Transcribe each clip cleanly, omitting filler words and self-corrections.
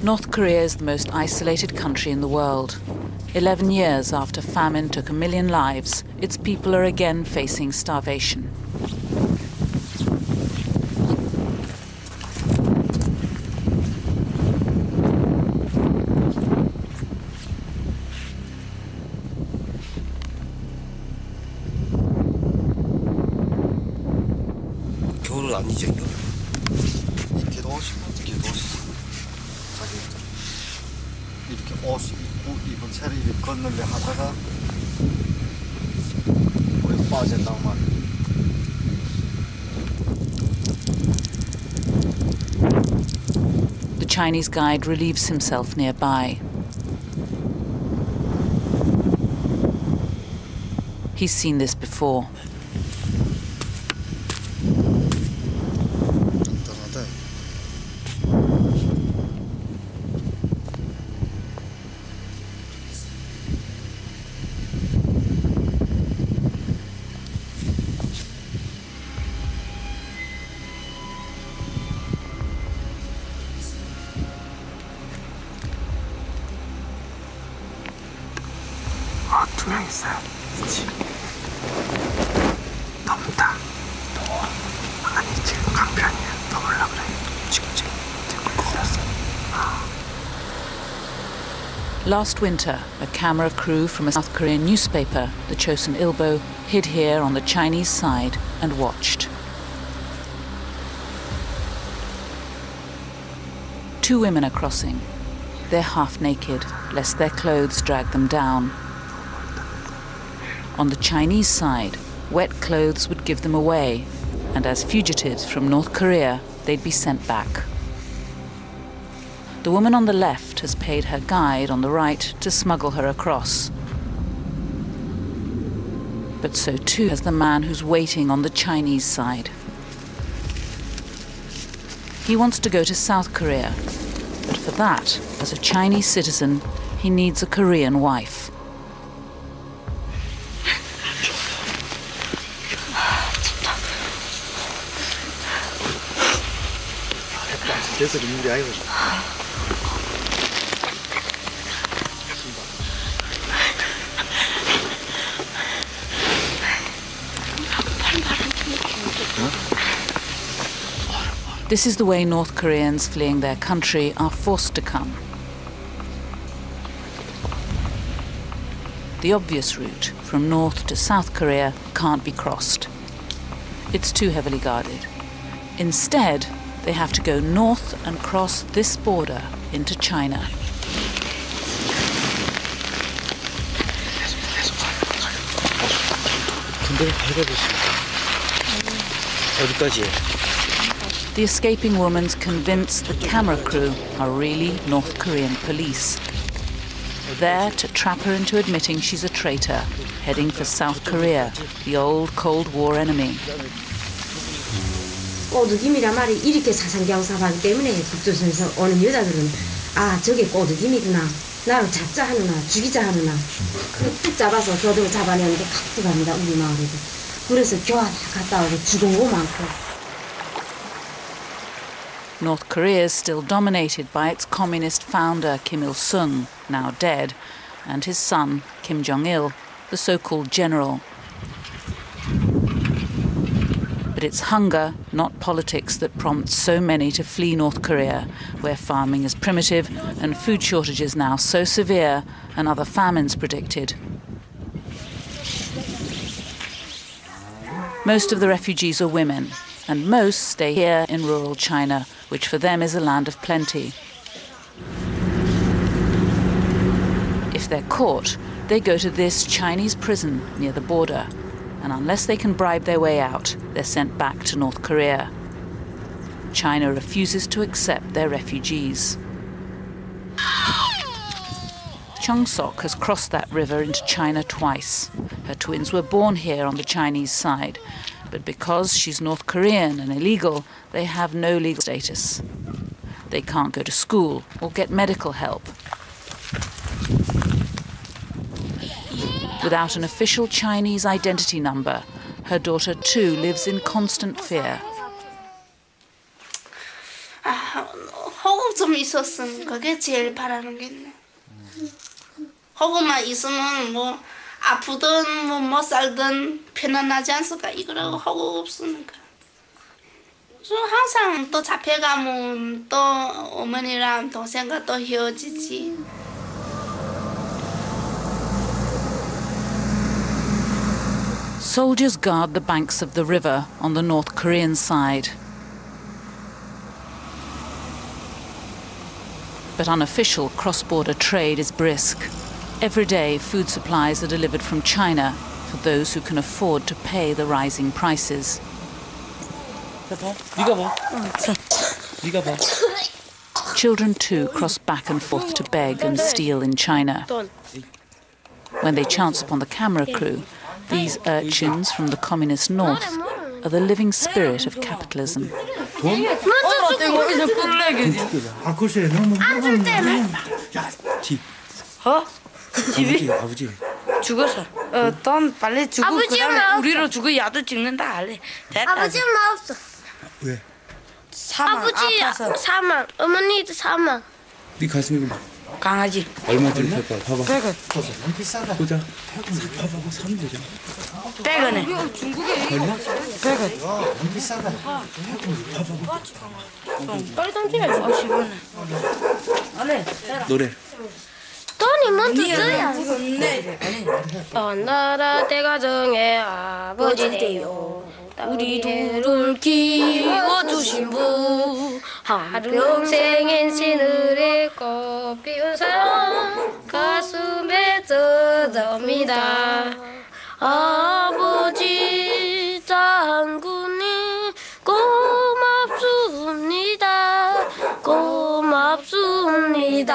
North Korea is the most isolated country in the world. 11 years after famine took 1 million lives, its people are again facing starvation. 겨울은 아니죠, 이거. 이렇게 옷이면 이렇게 옷이 자기 이렇게 옷 입고 입은 채를 이렇게 건널래 하다가 물에 빠진다고 말이에요. The Chinese guide relieves himself nearby. He's seen this before. 두 명 있어요. 그치? 덥다. 더워. 아니 지금 강변이야. 더울라 그래. 지금 더웠어. Last winter, a camera crew from a South Korean newspaper, the Chosun Ilbo, hid here on the Chinese side and watched. Two women are crossing. They're half naked, lest their clothes drag them down. On the Chinese side, wet clothes would give them away, and as fugitives from North Korea, they'd be sent back. The woman on the left has paid her guide on the right to smuggle her across. But so too has the man who's waiting on the Chinese side. He wants to go to South Korea, but for that, as a Chinese citizen, he needs a Korean wife. This is the way North Koreans fleeing their country are forced to come. The obvious route from North to South Korea can't be crossed. It's too heavily guarded. Instead, they have to go north and cross this border into China. The escaping woman's convinced the camera crew are really North Korean police. There to trap her into admitting she's a traitor, heading for South Korea, the old Cold War enemy. 꼬드김이란 말이 이렇게 사상경사하기 때문에 북조선에서 오는 여자들은 아 저게 꼬드김이구나 나를 잡자 하느나 죽이자 하느나 그 잡아서 교도로 잡아내는데 각부갑니다 우리 마을에도 그래서 교화 다 갔다 오고 죽은 거 많고. North Korea is still dominated by its communist founder Kim Il-sung, now dead, and his son Kim Jong-il, the so-called general. But it's hunger, not politics, that prompts so many to flee North Korea, where farming is primitive and food shortages now so severe and other famines predicted. Most of the refugees are women, and most stay here in rural China, which for them is a land of plenty. If they're caught, they go to this Chinese prison near the border, and unless they can bribe their way out, they're sent back to North Korea. China refuses to accept their refugees. Chung Sok has crossed that river into China twice. Her twins were born here on the Chinese side, but because she's North Korean and illegal, they have no legal status. They can't go to school or get medical help. Without an official Chinese identity number, her daughter too lives in constant fear. 호흡 좀 있었으면 그게 제일 바라는 게 있네. 호흡만 있으면 뭐 아프든 뭐 못 살든 편안하지 않을까. 이거라고 호흡 없으니까. 그래서 항상 또 잡혀가면 또 어머니랑 동생과 또 헤어지지. Soldiers guard the banks of the river on the North Korean side. But unofficial cross-border trade is brisk. Every day, food supplies are delivered from China for those who can afford to pay the rising prices. Children too cross back and forth to beg and steal in China. When they chance upon the camera crew, these urchins from the communist north are the living spirit of capitalism. 아버지 죽었어. 돈 빨리 주고 그다음에 우리로 주고 야도 찍는다 할래. 아버지 엄마 없어. 왜? 사망. 아버지 아파서. 사망. 어머니도 사망. 네 가슴이 강아지. 얼마 들이 봐봐. 100원. 보자. 봐봐. 사면 되잖아. 100원에. 얼마? 100원. 비싸다. 빨리 던지면 50원에. 안해. 노래. 돈이 먼저 써야. 온 나라 대가정의 아버지요. 우리 둘을 키워주신 분 한평생인 시늘에 꽃 피운 사랑 가슴에 젖어옵니다. 아버지 장군님 고맙습니다. 고맙습니다.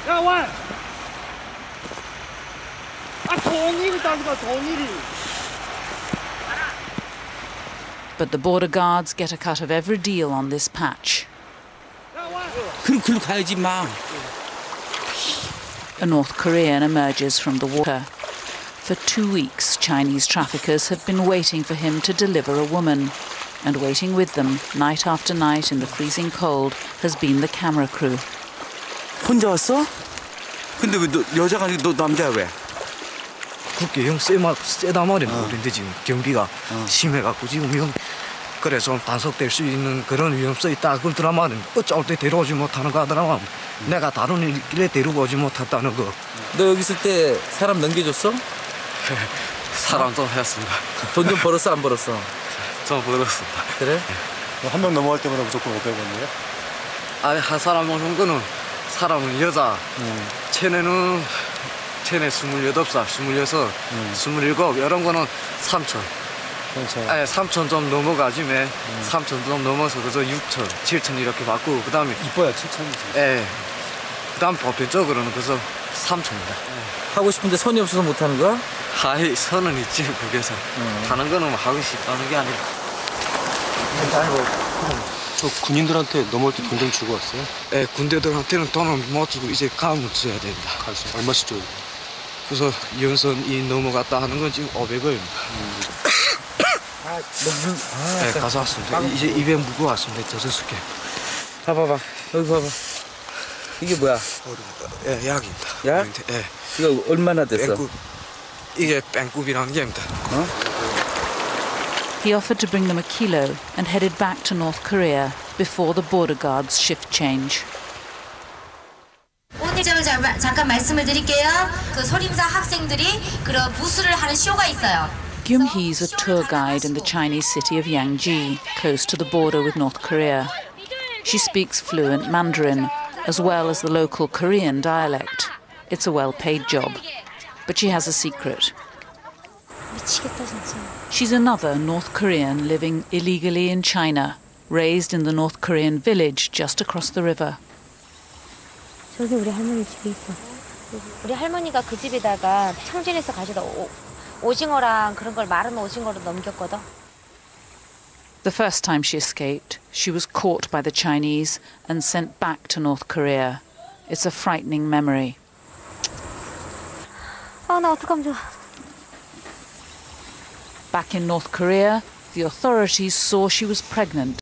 야, 와! 돈일이다니까, 돈일이. But the border guards get a cut of every deal on this patch. 그럼 글로 가야지 마. A North Korean emerges from the water. For 2 weeks, Chinese traffickers have been waiting for him to deliver a woman. And waiting with them, night after night in the freezing cold, has been the camera crew. 혼자 왔어? 근데 왜 너 여자가 아니고 너 남자야 왜? 그게 형 세다 말이야. 그런데 지금 경비가 심해갖고 지금 형 그래서 단속될 수 있는 그런 위험성이 있다. 그러더라만 어쩔 때 데려오지 못하는 거 하더라만 내가 다른 길에 데리고 오지 못했다는 거. 너 여기 있을 때 사람 넘겨줬어? 사람 좀 했습니다. 돈 좀 벌었어 안 벌었어? 좀 벌었습니다. 그래? 한 명 넘어갈 때마다 무조건 500원이에요? 아니 한 사람 오는 거는 사람은 여자. 쟤네 28살, 26, 27 이런 거는 3천. 아니 3천 좀 넘어가지면 3천 좀 넘어서 그저 6천, 7천 이렇게 받고 그다음에 이뻐야 7천이지. 예. 그다음 보편적으로는 그저 3천입니다. 하고 싶은데 선이 없어서 못 하는 거야? 아이 선은 있지 거기서 하는 거는 뭐 하고 싶다는 게 아니고. 저 군인들한테 넘어올 때 돈 좀 주고 왔어요? 예, 군대들한테는 돈을 못 주고 이제 가면 써야 됩니다. 가서 얼마씩 줘요? 그래서 연선 이 넘어갔다 하는 건 지금 500원입니다. 네, 가서 왔습니다. 이제 200 무고 왔습니다. 6개. 봐봐. 여기 봐봐. 이게 뭐야? 예, 약입니다. 약? 예. 이거 얼마나 됐어? 뺑굽. 이게 뺑굽이라는 게입니다. He offered to bring them a kilo and headed back to North Korea before the border guards' shift change. 오늘 점을 잠깐 말씀을 드릴게요. 그 소림사 학생들이 그런 무술을 하는 쇼가 있어요. Gyum Hee is a tour guide in the Chinese city of Yangji, close to the border with North Korea. She speaks fluent Mandarin, as well as the local Korean dialect. It's a well-paid job. But she has a secret. She's another North Korean living illegally in China, raised in the North Korean village just across the river. 저기 우리 할머니 집이 있어. 우리 할머니가 그 집에다가 청진해서 가져다 오징어랑 그런 걸 마른 오징어로 넘겼거든. The first time she escaped, she was caught by the Chinese and sent back to North Korea. It's a frightening memory. 나 어떡하면 좋아. Back in North Korea, The authorities saw she was pregnant.